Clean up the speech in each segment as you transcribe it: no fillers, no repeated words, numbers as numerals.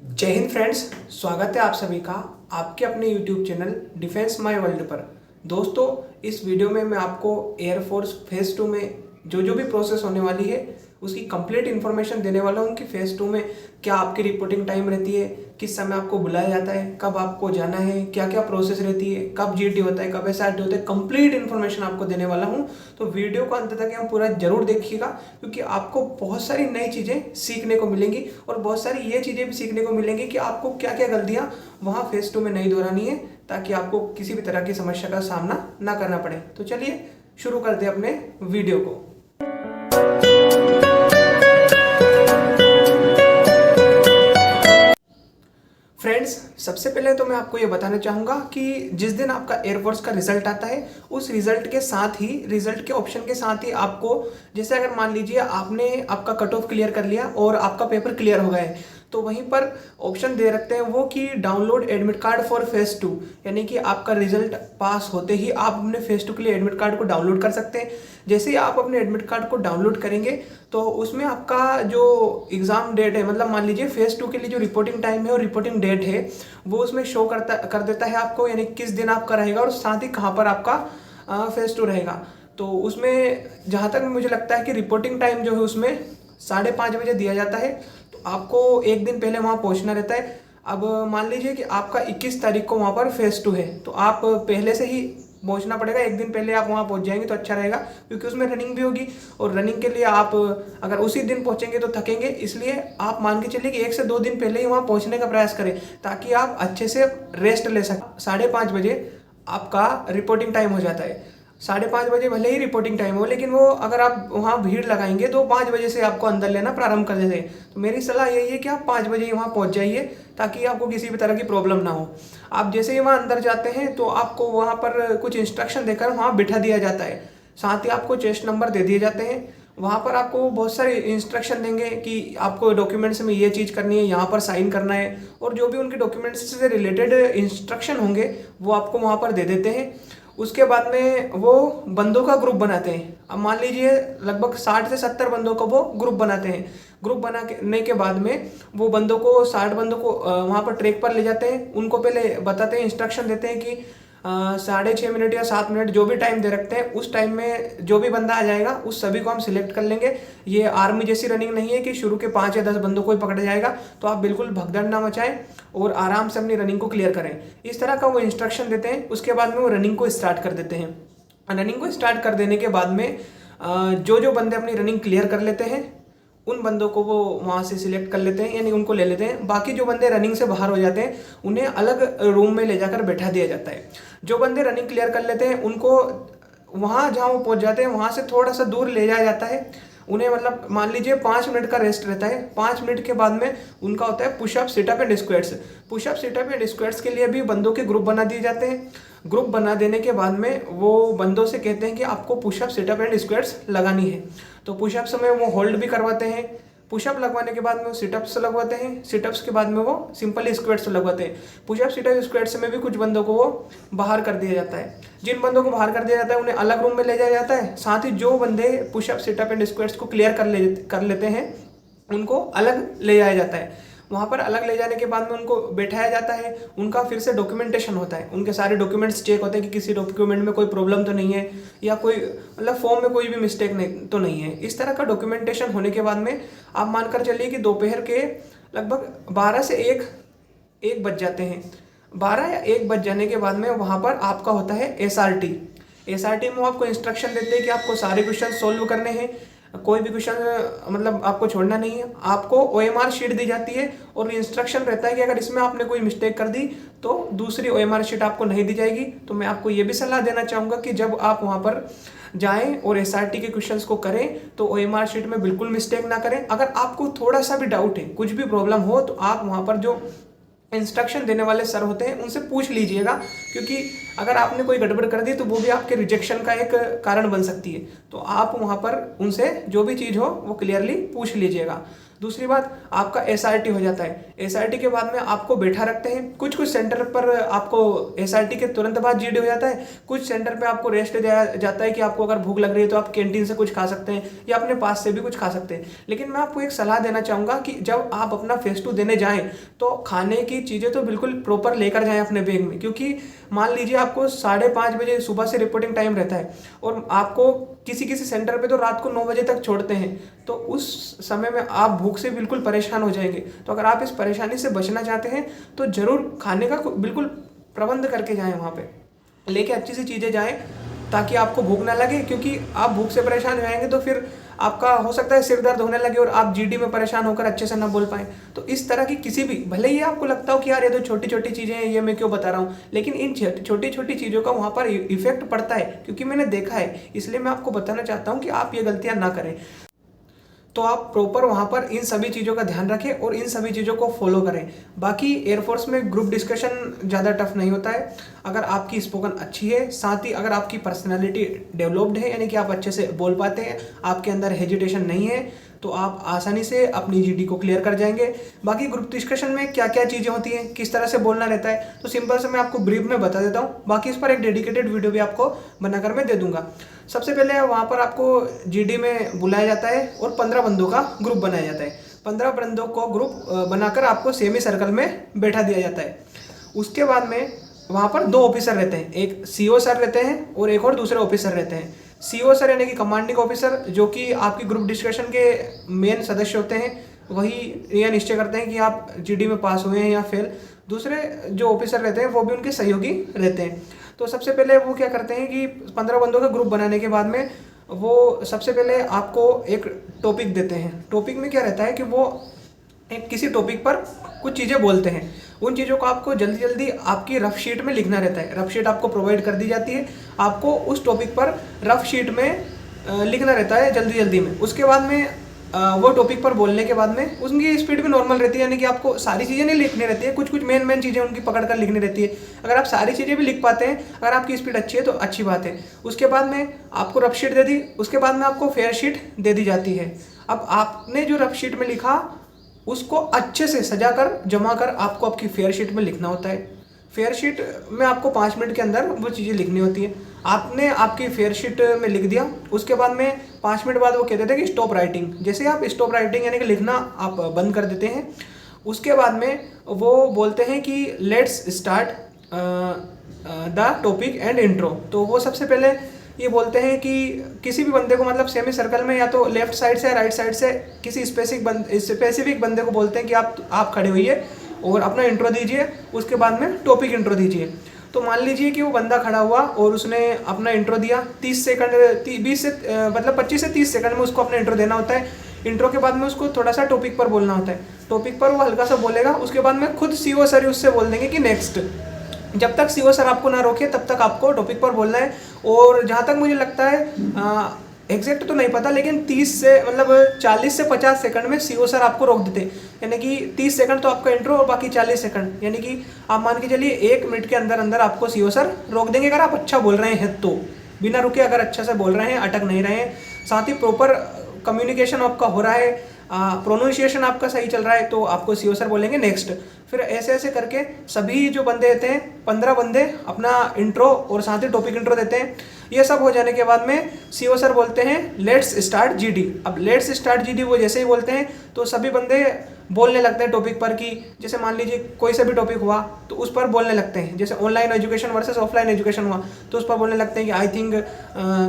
जय हिंद फ्रेंड्स। स्वागत है आप सभी का आपके अपने YouTube channel defence my world पर। दोस्तों, इस वीडियो में मैं आपको एयरफोर्स फेज़ 2 में जो भी प्रोसेस होने वाली है उसकी कंप्लीट इन्फॉर्मेशन देने वाला हूँ कि फेज़ 2 में क्या आपकी रिपोर्टिंग टाइम रहती है, किस समय आपको बुलाया जाता है, कब आपको जाना है, क्या क्या प्रोसेस रहती है, कब जीटी होता है, कब एसआरटी होता है, कंप्लीट इन्फॉर्मेशन आपको देने वाला हूँ। तो वीडियो को अंत तक हम पूरा जरूर देखिएगा क्योंकि आपको बहुत सारी नई चीज़ें सीखने को मिलेंगी और बहुत सारी ये चीज़ें भी सीखने को मिलेंगी कि आपको क्या क्या गलतियाँ वहाँ फेज़ 2 में नहीं दोहरानी है ताकि आपको किसी भी तरह की समस्या का सामना ना करना पड़े। तो चलिए शुरू करते हैं अपने वीडियो को। फ्रेंड्स, सबसे पहले तो मैं आपको ये बताना चाहूँगा कि जिस दिन आपका एयरफोर्स का रिजल्ट आता है उस रिजल्ट के साथ ही, रिजल्ट के ऑप्शन के साथ ही आपको, जैसे अगर मान लीजिए आपने आपका कट ऑफ क्लियर कर लिया और आपका पेपर क्लियर हो गया है तो वहीं पर ऑप्शन दे रखते हैं वो कि download admit card for phase 2, यानी कि आपका रिजल्ट पास होते ही आप अपने फेज़ 2 के लिए एडमिट कार्ड को डाउनलोड कर सकते हैं। जैसे ही आप अपने एडमिट कार्ड को डाउनलोड करेंगे तो उसमें आपका जो एग्ज़ाम डेट है, मतलब मान लीजिए फेज़ 2 के लिए जो रिपोर्टिंग टाइम है और रिपोर्टिंग डेट है वो उसमें शो कर देता है आपको, यानी किस दिन आपका रहेगा और साथ ही कहाँ पर आपका फेज़ 2 रहेगा। तो उसमें जहाँ तक मुझे लगता है कि रिपोर्टिंग टाइम जो है उसमें 5:30 बजे दिया जाता है। तो आपको एक दिन पहले वहाँ पहुँचना रहता है। अब मान लीजिए कि आपका 21 तारीख को वहाँ पर फेज़ 2 है तो आप पहले से ही पहुँचना पड़ेगा। एक दिन पहले आप वहाँ पहुँच जाएंगे तो अच्छा रहेगा क्योंकि उसमें रनिंग भी होगी और रनिंग के लिए आप अगर उसी दिन पहुँचेंगे तो थकेंगे, इसलिए आप मान के चलिए कि 1 से 2 दिन पहले ही वहाँ पहुँचने का प्रयास करें ताकि आप अच्छे से रेस्ट ले सकें। 5:30 बजे आपका रिपोर्टिंग टाइम हो जाता है। 5:30 बजे भले ही रिपोर्टिंग टाइम हो लेकिन वो अगर आप वहाँ भीड़ लगाएंगे तो 5 बजे से आपको अंदर लेना प्रारंभ कर देते हैं। तो मेरी सलाह यही है कि आप 5 बजे ही वहाँ पहुँच जाइए ताकि आपको किसी भी तरह की प्रॉब्लम ना हो। आप जैसे ही वहाँ अंदर जाते हैं तो आपको वहाँ पर कुछ इंस्ट्रक्शन देकर वहाँ बिठा दिया जाता है, साथ ही आपको चेस्ट नंबर दे दिए जाते हैं। वहाँ पर आपको बहुत सारे इंस्ट्रक्शन देंगे कि आपको डॉक्यूमेंट्स में ये चीज़ करनी है, यहाँ पर साइन करना है, और जो भी उनके डॉक्यूमेंट्स से रिलेटेड इंस्ट्रक्शन होंगे वो आपको वहाँ पर दे देते हैं। उसके बाद में वो बंदों का ग्रुप बनाते हैं। अब मान लीजिए लगभग 60 से 70 बंदों का वो ग्रुप बनाते हैं। ग्रुप बनाने के बाद में वो बंदों को 60 बंदों को वहाँ पर ट्रैक पर ले जाते हैं। उनको पहले बताते हैं, इंस्ट्रक्शन देते हैं कि 6.5 मिनट या 7 मिनट जो भी टाइम दे रखते हैं उस टाइम में जो भी बंदा आ जाएगा उस सभी को हम सिलेक्ट कर लेंगे। ये आर्मी जैसी रनिंग नहीं है कि शुरू के 5 या 10 बंदों को ही पकड़ा जाएगा। तो आप बिल्कुल भगदड़ ना मचाएं और आराम से अपनी रनिंग को क्लियर करें। इस तरह का वो इंस्ट्रक्शन देते हैं। उसके बाद में वो रनिंग को स्टार्ट कर देते हैं। रनिंग को स्टार्ट कर देने के बाद में जो जो बंदे अपनी रनिंग क्लियर कर लेते हैं उन बंदों को वो वहाँ से सिलेक्ट कर लेते हैं, यानी उनको ले लेते हैं। बाकी जो बंदे रनिंग से बाहर हो जाते हैं उन्हें अलग रूम में ले जाकर बैठा दिया जाता है। जो बंदे रनिंग क्लियर कर लेते हैं उनको वहाँ जहाँ वो पहुँच जाते हैं वहाँ से थोड़ा सा दूर ले जाया जाता है। उन्हें मतलब मान लीजिए 5 मिनट का रेस्ट रहता है। 5 मिनट के बाद में उनका होता है pushup, situp and squats. Pushup, situp and squats के लिए भी बंदों के ग्रुप बना दिए जाते हैं। ग्रुप बना देने के बाद में वो बंदों से कहते हैं कि आपको पुशअप, सिटअप एंड स्क्वाट्स लगानी है। तो पुशअप्स में वो होल्ड भी करवाते हैं। पुशअप लगवाने के बाद में वो सिटअप्स लगवाते हैं। सिटअप्स के बाद में वो सिंपल स्क्वाट्स लगवाते हैं। पुशअप, सिटअप, स्क्वाट्स में भी कुछ बंदों को वो बाहर कर दिया जाता है। जिन बंदों को बाहर कर दिया जाता है उन्हें अलग रूम में ले जाया जाता है। साथ ही जो बंदे पुशअप, सिटअप एंड स्क्वाट्स को क्लियर कर लेते हैं उनको अलग ले जाया जाता है। वहाँ पर अलग ले जाने के बाद में उनको बैठाया जाता है। उनका फिर से डॉक्यूमेंटेशन होता है। उनके सारे डॉक्यूमेंट्स चेक होते हैं कि किसी डॉक्यूमेंट में कोई प्रॉब्लम तो नहीं है या कोई मतलब फॉर्म में कोई भी मिस्टेक नहीं है। इस तरह का डॉक्यूमेंटेशन होने के बाद में आप मानकर चलिए कि दोपहर के लगभग 12 से 1 बज जाते हैं। 12 या 1 बज जाने के बाद में वहाँ पर आपका होता है एसआरटी। एसआरटी में वो आपको इंस्ट्रक्शन देते हैं कि आपको सारे क्वेश्चन सोल्व करने हैं, कोई भी क्वेश्चन मतलब आपको छोड़ना नहीं है। आपको ओएमआर शीट दी जाती है और इंस्ट्रक्शन रहता है कि अगर इसमें आपने कोई मिस्टेक कर दी तो दूसरी ओएमआर शीट आपको नहीं दी जाएगी। तो मैं आपको ये भी सलाह देना चाहूँगा कि जब आप वहाँ पर जाएं और एसआरटी के क्वेश्चंस को करें तो ओएमआर शीट में बिल्कुल मिस्टेक ना करें। अगर आपको थोड़ा सा भी डाउट है, कुछ भी प्रॉब्लम हो, तो आप वहाँ पर जो इंस्ट्रक्शन देने वाले सर होते हैं उनसे पूछ लीजिएगा, क्योंकि अगर आपने कोई गड़बड़ कर दी तो वो भी आपके रिजेक्शन का एक कारण बन सकती है। तो आप वहाँ पर उनसे जो भी चीज़ हो वो क्लियरली पूछ लीजिएगा। दूसरी बात, आपका एसआरटी हो जाता है। एसआरटी के बाद में आपको बैठा रखते हैं। कुछ कुछ सेंटर पर आपको एसआरटी के तुरंत बाद जीडी हो जाता है। कुछ सेंटर पे आपको रेस्ट दिया जाता है कि आपको अगर भूख लग रही है तो आप कैंटीन से कुछ खा सकते हैं या अपने पास से भी कुछ खा सकते हैं। लेकिन मैं आपको एक सलाह देना चाहूँगा कि जब आप अपना फेज 2 देने जाएँ तो खाने की चीज़ें तो बिल्कुल प्रॉपर लेकर जाएँ अपने बैग में, क्योंकि मान लीजिए आपको 5:30 बजे सुबह से रिपोर्टिंग टाइम रहता है और आपको किसी किसी सेंटर पे तो रात को 9 बजे तक छोड़ते हैं, तो उस समय में आप भूख से बिल्कुल परेशान हो जाएंगे। तो अगर आप इस परेशानी से बचना चाहते हैं तो जरूर खाने का बिल्कुल प्रबंध करके जाएं, वहाँ पे लेके अच्छी सी चीज़ें जाएं ताकि आपको भूख ना लगे, क्योंकि आप भूख से परेशान हो जाएंगे तो फिर आपका हो सकता है सिर दर्द होने लगे और आप जीडी में परेशान होकर अच्छे से ना बोल पाएं। तो इस तरह की किसी भी, भले ही आपको लगता हो कि यार ये तो छोटी छोटी चीज़ें हैं, ये मैं क्यों बता रहा हूँ, लेकिन इन छोटी छोटी चीज़ों का वहाँ पर इफेक्ट पड़ता है, क्योंकि मैंने देखा है। इसलिए मैं आपको बताना चाहता हूँ कि आप ये गलतियाँ ना करें। तो आप प्रॉपर वहाँ पर इन सभी चीज़ों का ध्यान रखें और इन सभी चीज़ों को फॉलो करें। बाकी एयरफोर्स में ग्रुप डिस्कशन ज़्यादा टफ नहीं होता है अगर आपकी स्पोकन अच्छी है, साथ ही अगर आपकी पर्सनालिटी डेवलप्ड है, यानी कि आप अच्छे से बोल पाते हैं, आपके अंदर हेजिटेशन नहीं है, तो आप आसानी से अपनी जीडी को क्लियर कर जाएंगे। बाकी ग्रुप डिस्कशन में क्या क्या चीज़ें होती हैं, किस तरह से बोलना रहता है, तो सिंपल से मैं आपको ब्रीफ में बता देता हूँ। बाकी इस पर एक डेडिकेटेड वीडियो भी आपको बनाकर मैं दे दूंगा। सबसे पहले वहाँ पर आपको जीडी में बुलाया जाता है और 15 बंदों का ग्रुप बनाया जाता है। 15 बंदों को ग्रुप बनाकर आपको सेमी सर्कल में बैठा दिया जाता है। उसके बाद में वहाँ पर 2 ऑफिसर रहते हैं, एक सीओ सर रहते हैं और एक और दूसरे ऑफिसर रहते हैं। सीओ सर यानी कि कमांडिंग ऑफिसर, जो कि आपकी ग्रुप डिस्कशन के मेन सदस्य होते हैं, वही यह निश्चय करते हैं कि आप जीडी में पास हुए हैं या फेल। दूसरे जो ऑफिसर रहते हैं वो भी उनके सहयोगी रहते हैं। तो सबसे पहले वो क्या करते हैं कि 15 बंदों का ग्रुप बनाने के बाद में वो सबसे पहले आपको एक टॉपिक देते हैं। टॉपिक में क्या रहता है कि वो एक किसी टॉपिक पर कुछ चीज़ें बोलते हैं। उन चीज़ों को आपको जल्दी जल्दी आपकी रफ शीट में लिखना रहता है। रफ शीट आपको प्रोवाइड कर दी जाती है, आपको उस टॉपिक पर रफ शीट में लिखना रहता है जल्दी जल्दी में। उसके बाद में वो टॉपिक पर बोलने के बाद में उनकी स्पीड भी नॉर्मल रहती है, यानी कि आपको सारी चीज़ें नहीं लिखनी रहती है, कुछ कुछ मेन चीज़ें उनकी पकड़ कर लिखनी रहती है। अगर आप सारी चीज़ें भी लिख पाते हैं, अगर आपकी स्पीड अच्छी है तो अच्छी बात है। उसके बाद में आपको रफ शीट दे दी, उसके बाद में आपको फेयर शीट दे दी जाती है। अब आपने जो रफ शीट में लिखा उसको अच्छे से सजाकर जमा कर आपको आपकी फेयर शीट में लिखना होता है। फेयर शीट में आपको 5 मिनट के अंदर वो चीज़ें लिखनी होती है। आपने आपकी फेयर शीट में लिख दिया, उसके बाद में 5 मिनट बाद वो कहते थे कि स्टॉप राइटिंग। जैसे आप स्टॉप राइटिंग यानी कि लिखना आप बंद कर देते हैं, उसके बाद में वो बोलते हैं कि let's start the topic and intro. तो वो सबसे पहले ये बोलते हैं कि किसी भी बंदे को, मतलब सेमी सर्कल में या तो लेफ्ट साइड से या राइट साइड से किसी स्पेसिफिक बंदे को बोलते हैं कि आप खड़े होइए और अपना इंट्रो दीजिए, उसके बाद में टॉपिक इंट्रो दीजिए। तो मान लीजिए कि वो बंदा खड़ा हुआ और उसने अपना इंट्रो दिया 30 सेकंड 20 से मतलब 25 से 30 सेकंड में उसको अपना इंट्रो देना होता है। इंट्रो के बाद में उसको थोड़ा सा टॉपिक पर बोलना होता है। टॉपिक पर वो हल्का सा बोलेगा, उसके बाद में खुद सीओ सर उससे बोल देंगे कि नेक्स्ट। जब तक सीओ सर आपको ना रोके तब तक आपको टॉपिक पर बोलना है। और जहाँ तक मुझे लगता है एग्जैक्ट तो नहीं पता, लेकिन 30 से मतलब 40 से 50 सेकंड में सीओ सर आपको रोक देते हैं। यानी कि 30 सेकंड तो आपका इंट्रो और बाकी 40 सेकंड, यानी कि आप मान के चलिए 1 मिनट के अंदर अंदर आपको सीओ सर रोक देंगे। अगर आप अच्छा बोल रहे हैं तो बिना रुके अगर अच्छा से बोल रहे हैं, अटक नहीं रहे हैं, साथ ही प्रॉपर कम्युनिकेशन आपका हो रहा है, प्रोनाउंसिएशन आपका सही चल रहा है, तो आपको सीओ सर बोलेंगे नेक्स्ट। फिर ऐसे ऐसे करके सभी जो बंदे देते हैं 15 बंदे अपना इंट्रो और साथ ही टॉपिक इंट्रो देते हैं। ये सब हो जाने के बाद में सीओ सर बोलते हैं लेट्स स्टार्ट जीडी। अब लेट्स स्टार्ट जीडी वो जैसे ही बोलते हैं तो सभी बंदे बोलने लगते हैं टॉपिक पर, कि जैसे मान लीजिए कोई सा भी टॉपिक हुआ तो उस पर बोलने लगते हैं। जैसे online education versus offline education हुआ तो उस पर बोलने लगते हैं कि I think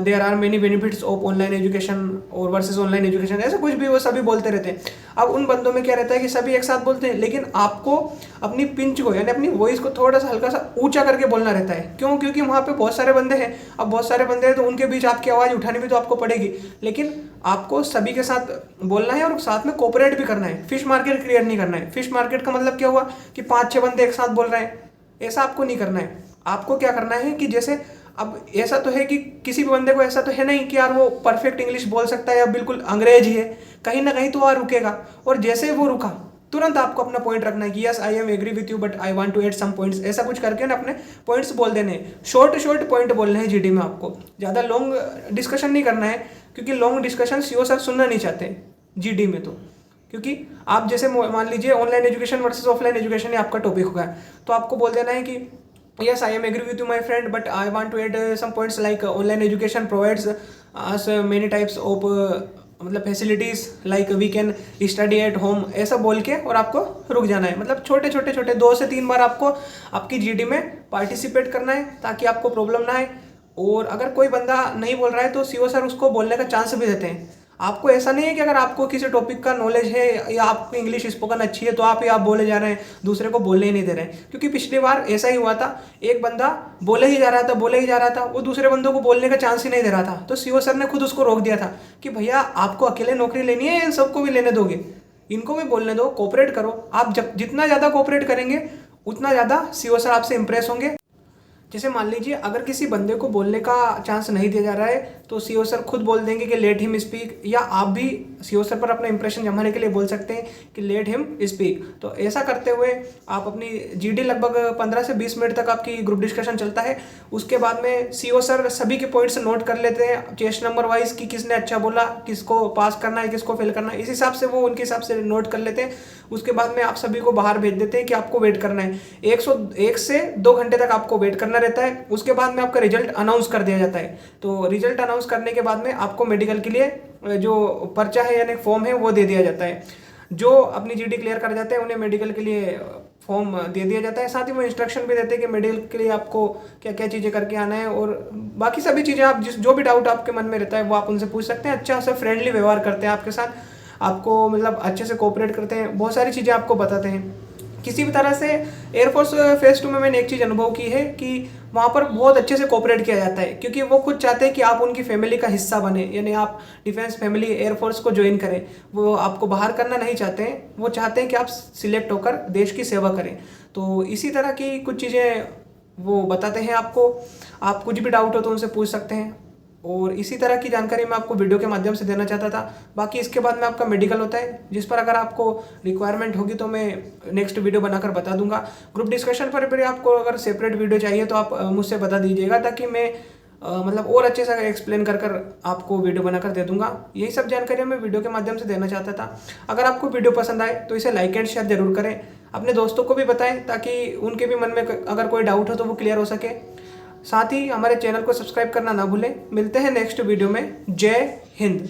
there are many benefits of online education और वर्सेस ऑनलाइन एजुकेशन, ऐसा कुछ भी वो सभी बोलते रहते हैं। अब उन बंदों में क्या रहता है कि सभी एक साथ बोलते हैं, लेकिन आपको अपनी पिंच को यानी अपनी वॉइस को थोड़ा सा हल्का सा ऊंचा करके बोलना रहता है। क्यों? क्योंकि वहाँ पे बहुत सारे बंदे हैं। अब बहुत सारे बंदे हैं तो उनके बीच आपकी आवाज़ उठानी भी तो आपको पड़ेगी, लेकिन आपको सभी के साथ बोलना है और साथ में कोऑपरेट भी करना है। फिश मार्केट क्रिएट नहीं करना है। फिश मार्केट का मतलब क्या हुआ कि 5-6 बंदे एक साथ बोल रहे हैं, ऐसा आपको नहीं करना है। आपको क्या करना है कि जैसे अब ऐसा तो है कि किसी भी बंदे को ऐसा तो है नहीं कि यार वो परफेक्ट इंग्लिश बोल सकता है या बिल्कुल अंग्रेज ही है, कहीं ना कहीं तो वह रुकेगा। और जैसे ही वो रुका तुरंत आपको अपना पॉइंट रखना है कि yes I am agree with you but I want to add some points, ऐसा कुछ करके ना अपने पॉइंट्स बोल देने हैं। शॉर्ट पॉइंट बोलने हैं जीडी में। आपको ज़्यादा लॉन्ग डिस्कशन नहीं करना है, क्योंकि लॉन्ग डिस्कशन सीओ सर सुनना नहीं चाहते जीडी में। तो क्योंकि आप जैसे मान लीजिए online education versus offline education आपका टॉपिक होगा, तो आपको बोल देना है कि yes, I am agree with you, my friend, but I want to add some points like online education provides us many types of मतलब facilities like we can study at home, ऐसा बोल के और आपको रुक जाना है। मतलब छोटे छोटे छोटे 2 से 3 बार आपको आपकी जीडी में पार्टिसिपेट करना है ताकि आपको प्रॉब्लम ना आए। और अगर कोई बंदा नहीं बोल रहा है तो सीओ सर उसको बोलने का चांस भी देते हैं। आपको ऐसा नहीं है कि अगर आपको किसी टॉपिक का नॉलेज है या आपकी इंग्लिश स्पोकन अच्छी है तो आप बोले जा रहे हैं, दूसरे को बोलने ही नहीं दे रहे हैं। क्योंकि पिछली बार ऐसा ही हुआ था, एक बंदा बोले ही जा रहा था, वो दूसरे बंदों को बोलने का चांस ही नहीं दे रहा था। तो सीओ सर ने खुद उसको रोक दिया था कि भैया आपको अकेले नौकरी लेनी है, इन सबको भी लेने दोगे, इनको भी बोलने दो, कोऑपरेट करो। आप जब जितना ज़्यादा कोऑपरेट करेंगे उतना ज़्यादा सीओ सर आपसे इंप्रेस होंगे। जैसे मान लीजिए अगर किसी बंदे को बोलने का चांस नहीं दिया जा रहा है तो सीओ सर खुद बोल देंगे कि लेट हिम स्पीक, या आप भी सीओ सर पर अपना इंप्रेशन जमाने के लिए बोल सकते हैं कि लेट हिम स्पीक। तो ऐसा करते हुए आप अपनी जीडी लगभग 15 से 20 मिनट तक आपकी ग्रुप डिस्कशन चलता है। उसके बाद में सीओ सर सभी के पॉइंट्स नोट कर लेते हैं चेस्ट नंबर वाइज कि किसने अच्छा बोला, किसको पास करना है, किसको फेल करना है, इस हिसाब से वो उनके हिसाब से नोट कर लेते हैं। उसके बाद में आप सभी को बाहर भेज देते हैं कि आपको वेट करना है, 1 से 2 घंटे तक आपको वेट करना रहता है। उसके बाद में आपका रिजल्ट अनाउंस कर दिया जाता है। तो रिजल्ट अनाउंस करने के बाद में आपको मेडिकल के लिए जो पर्चा है यानी फॉर्म है वो दे दिया जाता है। जो अपनी जीडी क्लियर कर जाते हैं उन्हें मेडिकल के लिए फॉर्म दे दिया जाता है। साथ ही वो इंस्ट्रक्शन भी देते हैं कि मेडिकल के लिए आपको क्या क्या चीज़ें करके आना है, और बाकी सभी चीज़ें आप जो भी डाउट आपके मन में रहता है वो आप उनसे पूछ सकते हैं। अच्छा से फ्रेंडली व्यवहार करते हैं आपके साथ, आपको मतलब अच्छे से कोऑपरेट करते हैं, बहुत सारी चीज़ें आपको बताते हैं। किसी भी तरह से एयरफोर्स फेज 2 में मैंने एक चीज़ अनुभव की है कि वहाँ पर बहुत अच्छे से कोऑपरेट किया जाता है, क्योंकि वो खुद चाहते हैं कि आप उनकी फैमिली का हिस्सा बने, यानी आप डिफेंस फैमिली एयरफोर्स को ज्वाइन करें। वो आपको बाहर करना नहीं चाहते हैं, वो चाहते हैं कि आप सिलेक्ट होकर देश की सेवा करें। तो इसी तरह की कुछ चीज़ें वो बताते हैं आपको। आप कुछ भी डाउट हो तो उनसे पूछ सकते हैं, और इसी तरह की जानकारी मैं आपको वीडियो के माध्यम से देना चाहता था। बाकी इसके बाद में आपका मेडिकल होता है, जिस पर अगर आपको रिक्वायरमेंट होगी तो मैं नेक्स्ट वीडियो बनाकर बता दूंगा। ग्रुप डिस्कशन पर भी आपको अगर सेपरेट वीडियो चाहिए तो आप मुझसे बता दीजिएगा, ताकि मैं मतलब और अच्छे से एक्सप्लेन कर आपको वीडियो बनाकर दे दूंगा। यही सब जानकारी मैं वीडियो के माध्यम से देना चाहता था। अगर आपको वीडियो पसंद आए तो इसे लाइक एंड शेयर जरूर करें, अपने दोस्तों को भी बताएं ताकि उनके भी मन में अगर कोई डाउट हो तो वो क्लियर हो सके। साथ ही हमारे चैनल को सब्सक्राइब करना ना भूलें। मिलते हैं नेक्स्ट वीडियो में। जय हिंद।